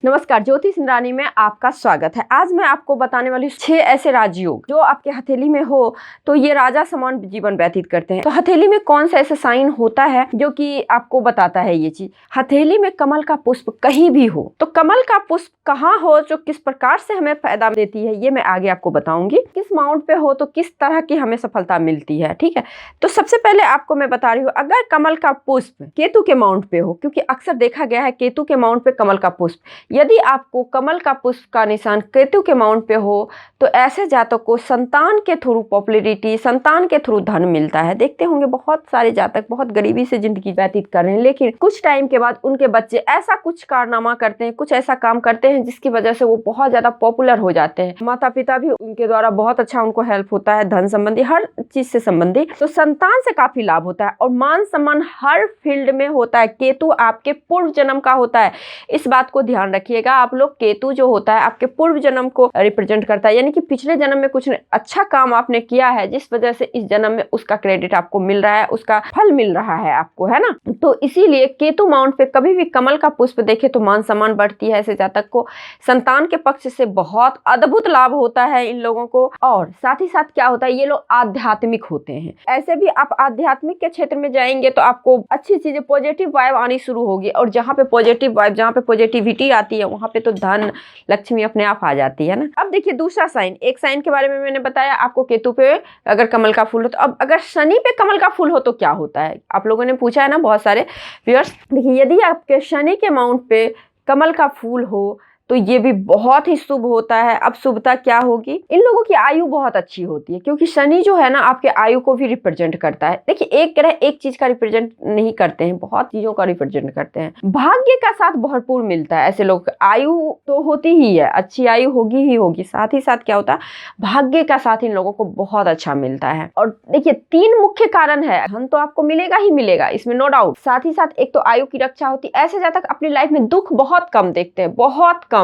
नमस्कार, ज्योतिष इंद्राणी में आपका स्वागत है। आज मैं आपको बताने वाली 6 ऐसे राजयोग जो आपके हथेली में हो तो ये राजा समान जीवन व्यतीत करते हैं। तो हथेली में कौन सा ऐसा साइन होता है जो कि आपको बताता है ये चीज। हथेली में कमल का पुष्प कहीं भी हो तो कमल का पुष्प कहाँ हो जो किस प्रकार से हमें फायदा देती है ये मैं आगे आपको बताऊंगी। किस माउंट पे हो तो किस तरह की हमें सफलता मिलती है। ठीक है, तो सबसे पहले आपको मैं बता रही हूँ, अगर कमल का पुष्प केतु के माउंट पे हो, क्योंकि अक्सर देखा गया है केतु के माउंट पे कमल का पुष्प, यदि आपको कमल का पुष्प का निशान केतु के माउंट पे हो तो ऐसे जातक को संतान के थ्रू पॉपुलैरिटी, संतान के थ्रू धन मिलता है। देखते होंगे बहुत सारे जातक बहुत गरीबी से जिंदगी व्यतीत कर रहे हैं, लेकिन कुछ टाइम के बाद उनके बच्चे ऐसा कुछ कारनामा करते हैं, कुछ ऐसा काम करते हैं जिसकी वजह से वो बहुत ज्यादा पॉपुलर हो जाते हैं। माता पिता भी उनके द्वारा बहुत अच्छा उनको हेल्प होता है, धन संबंधी हर चीज से संबंधित, तो संतान से काफी लाभ होता है और मान सम्मान हर फील्ड में होता है। केतु आपके पूर्व जन्म का होता है, इस बात को ध्यान रखिएगा आप लोग। केतु जो होता है आपके पूर्व जन्म को रिप्रेजेंट करता है, यानी कि पिछले जन्म में कुछ अच्छा काम आपने किया है जिस वजह से इस जन्म में उसका क्रेडिट आपको मिल रहा है, उसका फल मिल रहा है आपको, है ना। तो इसीलिए केतु माउंट पे कभी भी कमल का पुष्प देखे तो मान सम्मान बढ़ती है। ऐसे जातक को संतान के पक्ष से बहुत अद्भुत लाभ होता है इन लोगों को। और साथ ही साथ क्या होता है, ये लोग आध्यात्मिक होते हैं। ऐसे भी आप आध्यात्मिक के क्षेत्र में जाएंगे तो आपको अच्छी चीजें, पॉजिटिव वाइब आनी शुरू होगी, और जहाँ पे पॉजिटिव वाइब, जहाँ पे पॉजिटिविटी आती है वहां पे तो धन लक्ष्मी अपने आप आ जाती है ना। अब देखिए दूसरा साइन, एक साइन के बारे में मैंने बताया आपको केतु पे अगर कमल का फूल हो तो। अब अगर शनि पे कमल का फूल हो तो क्या होता है, आप लोगों ने पूछा है ना बहुत सारे व्यूअर्स। देखिए यदि आपके शनि के माउंट पे कमल का फूल हो तो ये भी बहुत ही शुभ होता है। अब शुभता क्या होगी, इन लोगों की आयु बहुत अच्छी होती है, क्योंकि शनि जो है ना आपके आयु को भी रिप्रेजेंट करता है। देखिए एक ग्रह एक चीज का रिप्रेजेंट नहीं करते हैं, बहुत चीजों का रिप्रेजेंट करते हैं। भाग्य का साथ भरपूर मिलता है ऐसे लोग। आयु तो होती ही है, अच्छी आयु होगी ही होगी, साथ ही साथ क्या होता है, भाग्य का साथ इन लोगों को बहुत अच्छा मिलता है। और देखिए 3 मुख्य कारण है, धन तो आपको मिलेगा ही मिलेगा, इसमें नो डाउट। साथ ही साथ एक तो आयु की रक्षा होती है। ऐसे जातक अपनी लाइफ में दुख बहुत कम देखते हैं, बहुत कम,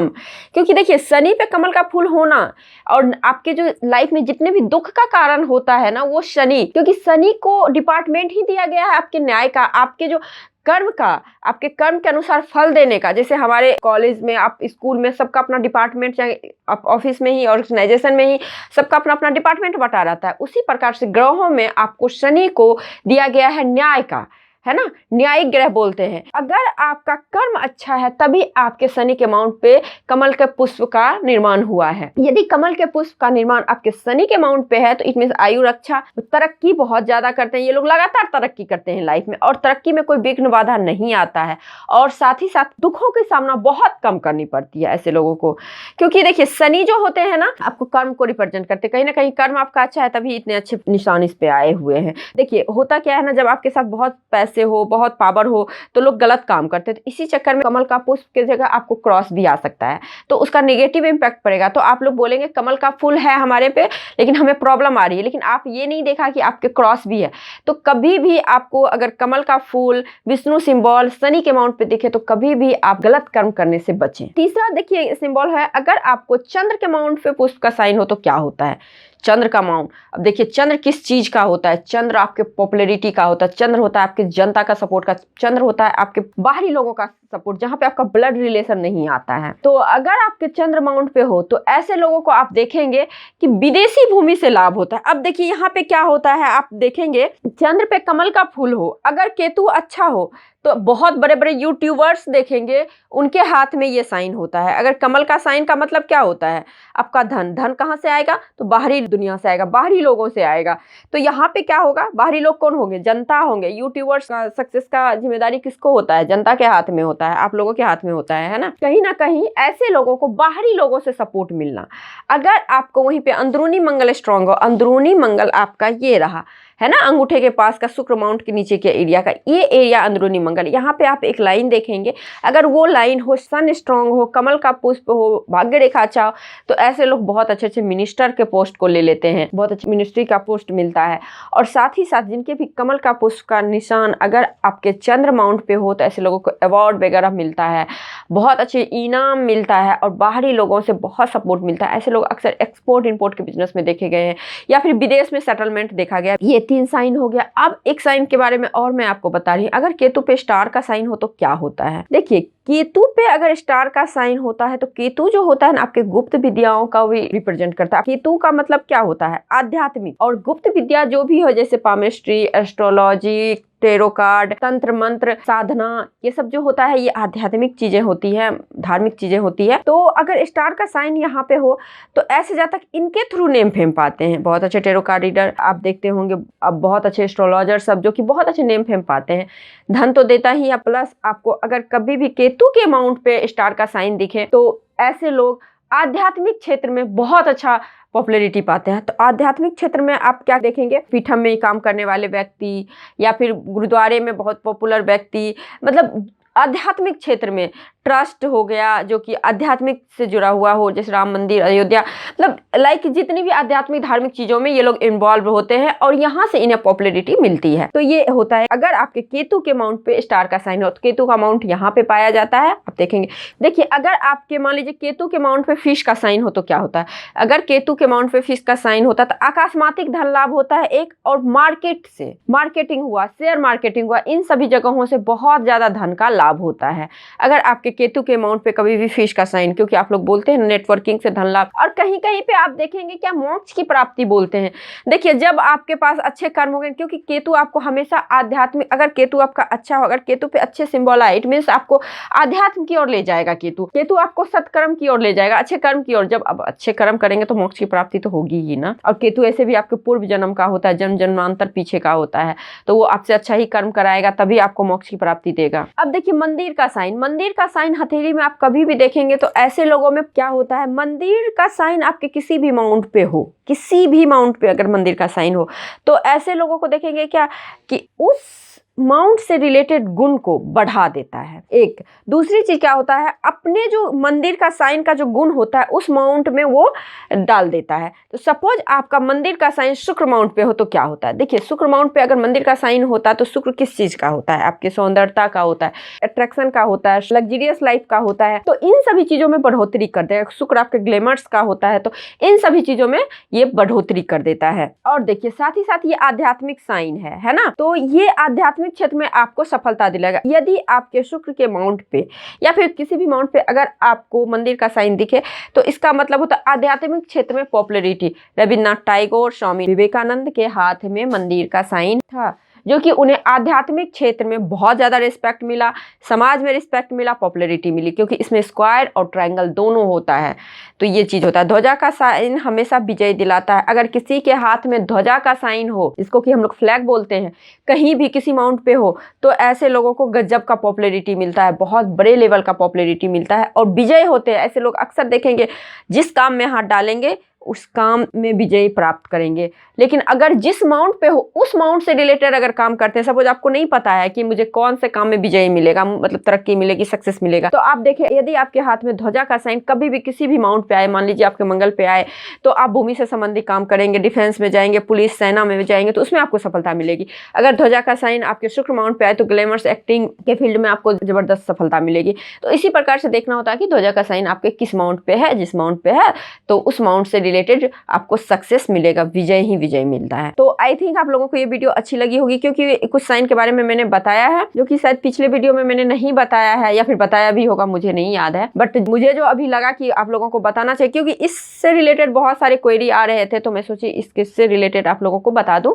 क्योंकि देखिए शनि पे कमल का फूल होना और आपके जो लाइफ में जितने भी दुख का कारण होता है ना वो शनि, क्योंकि शनि को डिपार्टमेंट ही दिया गया है आपके न्याय का, आपके जो कर्म का, आपके कर्म के अनुसार फल देने का। जैसे हमारे कॉलेज में, आप स्कूल में, सबका अपना डिपार्टमेंट, चाहे आप ऑफिस में ही, ऑर्गेनाइजेशन में ही, सबका अपना अपना डिपार्टमेंट बटा रहता है। उसी प्रकार से ग्रहों में आपको शनि को दिया गया है न्याय का, है ना, न्यायिक ग्रह बोलते हैं। अगर आपका कर्म अच्छा है तभी आपके शनि के माउंट पे कमल के पुष्प का निर्माण हुआ है। यदि कमल के पुष्प का निर्माण आपके शनि के माउंट पे है तो इसमें आयु रक्षा, तरक्की बहुत ज्यादा करते हैं ये लोग, लगातार तरक्की करते हैं लाइफ में, और तरक्की में कोई विघ्न बाधा नहीं आता है। और साथ ही साथ दुखों की सामना बहुत कम करनी पड़ती है ऐसे लोगों को, क्योंकि देखिए शनि जो होते हैं ना आपको कर्म को रिप्रेजेंट करते हैं। कहीं ना कहीं कर्म आपका अच्छा है तभी इतने अच्छे निशान इस पे आए हुए हैं। देखिए होता क्या है ना, जब आपके साथ बहुत पैसे हो, बहुत पावर हो तो लोग गलत काम करते हैं। तो इसी चक्कर में कमल का पुष्प की जगह आपको क्रॉस भी आ सकता है, तो उसका नेगेटिव इंपैक्ट पड़ेगा। तो आप लोग बोलेंगे कमल का फूल है हमारे पे लेकिन हमें प्रॉब्लम आ रही है, लेकिन आप ये नहीं देखा कि आपके क्रॉस भी है। तो कभी भी आपको अगर कमल का फूल, विष्णु सिंबल शनि के माउंट पे दिखे तो कभी भी आप गलत कर्म करने से बचें। तीसरा देखिए सिंबल है, अगर आपको चंद्र के माउंट पे पुष्प का साइन हो तो क्या होता है, चंद्र का माउंट। अब देखिए चंद्र किस चीज का होता है, चंद्र आपके पॉपुलैरिटी का होता है, चंद्र होता है आपके जनता का सपोर्ट का, चंद्र होता है आपके बाहरी लोगों का सपोर्ट, जहां पे आपका ब्लड रिलेशन नहीं आता है। तो अगर आपके चंद्र माउंट पे हो तो ऐसे लोगों को आप देखेंगे कि विदेशी भूमि से लाभ होता है। अब देखिए यहाँ पे क्या होता है, आप देखेंगे चंद्र पे कमल का फूल हो, अगर केतु अच्छा हो तो बहुत बड़े बड़े यूट्यूबर्स देखेंगे उनके हाथ में ये साइन होता है। अगर कमल का साइन का मतलब क्या होता है, आपका धन, धन कहाँ से आएगा तो बाहरी दुनिया से आएगा, बाहरी लोगों से आएगा। तो यहाँ पे क्या होगा, बाहरी लोग कौन होंगे, जनता होंगे। यूट्यूबर्स का सक्सेस का जिम्मेदारी किसको होता है, जनता के हाथ में होता है, आप लोगों के हाथ में होता है ना। कहीं ना कहीं ऐसे लोगों को बाहरी लोगों से सपोर्ट मिलना, अगर आपको वहीं पे अंदरूनी मंगल स्ट्रांग हो, अंदरूनी मंगल आपका ये रहा है ना, अंगूठे के पास का शुक्र माउंट के नीचे के एरिया का ये एरिया अंदरूनी मंगल, यहाँ पे आप एक लाइन देखेंगे, अगर वो लाइन हो, सन स्ट्रांग हो, कमल का पुष्प हो, भाग्य रेखा अच्छा हो, तो ऐसे लोग बहुत अच्छे अच्छे मिनिस्टर के पोस्ट को ले लेते हैं, बहुत अच्छी मिनिस्ट्री का पोस्ट मिलता है। और साथ ही साथ जिनके भी कमल का पुष्प का निशान अगर आपके चंद्र माउंट पे हो तो ऐसे लोगों को अवार्ड वगैरह मिलता है, बहुत अच्छे इनाम मिलता है और बाहरी लोगों से बहुत सपोर्ट मिलता है। ऐसे लोग अक्सर एक्सपोर्ट इंपोर्ट के बिजनेस में देखे गए हैं या फिर विदेश में सेटलमेंट देखा गया। ये 3 साइन हो गया। अब एक साइन के बारे में और मैं आपको बता रही हूँ, अगर केतु पे स्टार का साइन हो तो क्या होता है। देखिए केतु पे अगर स्टार का साइन होता है तो केतु जो होता है ना आपके गुप्त विद्याओं का भी रिप्रेजेंट करता है। केतु का मतलब क्या होता है? आध्यात्मिक और गुप्त विद्या जो भी हो, जैसे पामिस्ट्री, एस्ट्रोलॉजी, टेरो कार्ड, तंत्र मंत्र, साधना, ये सब जो होता है ये आध्यात्मिक चीजें होती है, धार्मिक चीजें होती है। तो अगर स्टार का साइन यहाँ पे हो तो ऐसे जातक इनके थ्रू नेम फेम पाते हैं। बहुत अच्छे टेरो कार्ड रीडर आप देखते होंगे, अब बहुत अच्छे एस्ट्रोलॉजर सब जो कि बहुत अच्छे नेम फेम पाते हैं। धन तो देता ही है, प्लस आपको अगर कभी भी केतु के अमाउंट पे स्टार का साइन दिखे तो ऐसे लोग आध्यात्मिक क्षेत्र में बहुत अच्छा पॉपुलैरिटी पाते हैं। तो आध्यात्मिक क्षेत्र में आप क्या देखेंगे? पीठम में काम करने वाले व्यक्ति या फिर गुरुद्वारे में बहुत पॉपुलर व्यक्ति, मतलब आध्यात्मिक क्षेत्र में ट्रस्ट हो गया जो कि आध्यात्मिक से जुड़ा हुआ हो, जैसे राम मंदिर, अयोध्या, मतलब लाइक जितनी भी आध्यात्मिक धार्मिक चीजों में ये लोग इन्वॉल्व होते हैं और यहाँ से इन्हें पॉपुलैरिटी मिलती है। तो ये होता है अगर आपके केतु के माउंट पे स्टार का साइन हो तो केतु का माउंट यहाँ पे पाया जाता है। आप देखेंगे, देखिए अगर आपके मान लीजिए केतु के माउंट पे फिश का साइन हो तो क्या होता है? अगर केतु के माउंट पे फिश का साइन होता है तो अकस्मातिक धन लाभ होता है एक, और मार्केट से मार्केटिंग हुआ, शेयर मार्केटिंग हुआ, इन सभी जगहों से बहुत ज्यादा धन का लाभ होता है अगर आपके केतु के अमाउंट पे कभी भी फिश का साइन, क्योंकि आप लोग बोलते हैं नेटवर्किंग से धन लाभ। और कहीं कहीं पे आप देखेंगे क्या मोक्ष की प्राप्ति बोलते हैं। देखिए जब आपके पास अच्छे कर्म हो गए, क्योंकि केतु आपको हमेशा आध्यात्मिक, अगर केतु आपका अच्छा हो, अगर केतु पे अच्छे सिंबल आए, इट मीन्स आपको आध्यात्म की ओर ले जाएगा। केतु आपको सत्कर्म की ओर ले जाएगा, अच्छे कर्म की ओर। जब आप अच्छे कर्म करेंगे तो मोक्ष की प्राप्ति तो होगी ही ना। और केतु ऐसे भी आपके पूर्व जन्म का होता है, जन्म जन्मांतर पीछे का होता है, तो वो आपसे अच्छा ही कर्म कराएगा तभी आपको मोक्ष की प्राप्ति देगा। अब देखिए मंदिर का साइन, मंदिर का साइन हथेली में आप कभी भी देखेंगे तो ऐसे लोगों में क्या होता है? मंदिर का साइन आपके किसी भी माउंट पे हो, किसी भी माउंट पे अगर मंदिर का साइन हो तो ऐसे लोगों को देखेंगे क्या कि उस माउंट से रिलेटेड गुण को बढ़ा देता है। एक दूसरी चीज क्या होता है, अपने जो मंदिर का साइन का जो गुण होता है उस माउंट में वो डाल देता है। तो सपोज आपका मंदिर का साइन शुक्र माउंट पे हो तो क्या होता है? देखिए शुक्र माउंट पे अगर मंदिर का साइन होता है तो शुक्र किस चीज का होता है? आपके सौंदर्यता का होता है, अट्रैक्शन का होता है, लग्जरियस लाइफ का होता है। तो इन सभी चीजों में बढ़ोतरी कर देगा। शुक्र आपके ग्लैमर्स का होता है, तो इन सभी चीजों में ये बढ़ोतरी कर देता है। और देखिए साथ ही साथ ये आध्यात्मिक साइन है ना, तो ये आध्यात्मिक क्षेत्र में आपको सफलता दिलाएगा। यदि आपके शुक्र के माउंट पे या फिर किसी भी माउंट पे अगर आपको मंदिर का साइन दिखे तो इसका मतलब होता है आध्यात्मिक क्षेत्र में पॉपुलैरिटी। रविन्द्रनाथ टैगोर, स्वामी विवेकानंद के हाथ में मंदिर का साइन था जो कि उन्हें आध्यात्मिक क्षेत्र में बहुत ज़्यादा रिस्पेक्ट मिला, समाज में रिस्पेक्ट मिला, पॉपुलैरिटी मिली, क्योंकि इसमें स्क्वायर और ट्रायंगल दोनों होता है। तो ये चीज़ होता है। ध्वजा का साइन हमेशा विजय दिलाता है। अगर किसी के हाथ में ध्वजा का साइन हो, जिसको कि हम लोग फ्लैग बोलते हैं, कहीं भी किसी माउंट पे हो तो ऐसे लोगों को गजब का पॉपुलैरिटी मिलता है, बहुत बड़े लेवल का पॉपुलैरिटी मिलता है और विजय होते हैं। ऐसे लोग अक्सर देखेंगे जिस काम में हाथ डालेंगे उस काम में विजय प्राप्त करेंगे। लेकिन अगर जिस माउंट पे हो उस माउंट से रिलेटेड अगर काम करते हैं, सपोज आपको नहीं पता है कि मुझे कौन से काम में विजय मिलेगा, मतलब तरक्की मिलेगी, सक्सेस मिलेगा, तो आप देखिए यदि आपके हाथ में ध्वजा का साइन कभी भी किसी भी माउंट पे आए, मान लीजिए आपके मंगल पे आए, तो आप भूमि से संबंधित काम करेंगे, डिफेंस में जाएंगे, पुलिस सेना में जाएंगे, तो उसमें आपको सफलता मिलेगी। अगर ध्वजा का साइन आपके शुक्र माउंट पे आए तो ग्लैमर्स एक्टिंग के फील्ड में आपको जबरदस्त सफलता मिलेगी। तो इसी प्रकार से देखना होता है कि ध्वजा का साइन आपके किस माउंट पे है, जिस माउंट पे है तो उस माउंट से रिलेटेड आपको सक्सेस मिलेगा, विजय ही विजय मिलता है। तो आई थिंक आप लोगों को ये वीडियो अच्छी लगी होगी, क्योंकि कुछ साइन के बारे में मैंने बताया है जो कि शायद पिछले वीडियो में मैंने नहीं बताया है, या फिर बताया भी होगा, मुझे नहीं याद है, बट मुझे जो अभी लगा कि आप लोगों को बताना चाहिए, क्योंकि इससे रिलेटेड बहुत सारे क्वेरी आ रहे थे, तो मैं सोची इससे रिलेटेड आप लोगों को बता दूं,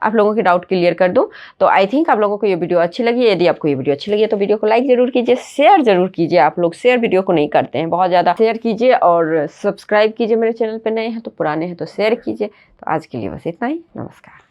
आप लोगों के डाउट क्लियर कर दूं। तो आई थिंक आप लोगों को ये वीडियो अच्छी लगी। यदि आपको ये वीडियो अच्छी लगी तो वीडियो को लाइक जरूर कीजिए, शेयर जरूर कीजिए। आप लोग शेयर वीडियो को नहीं करते हैं, बहुत ज़्यादा शेयर कीजिए और सब्सक्राइब कीजिए। मेरे चैनल पर नए हैं तो, पुराने हैं तो शेयर कीजिए। तो आज के लिए बस इतना ही। नमस्कार।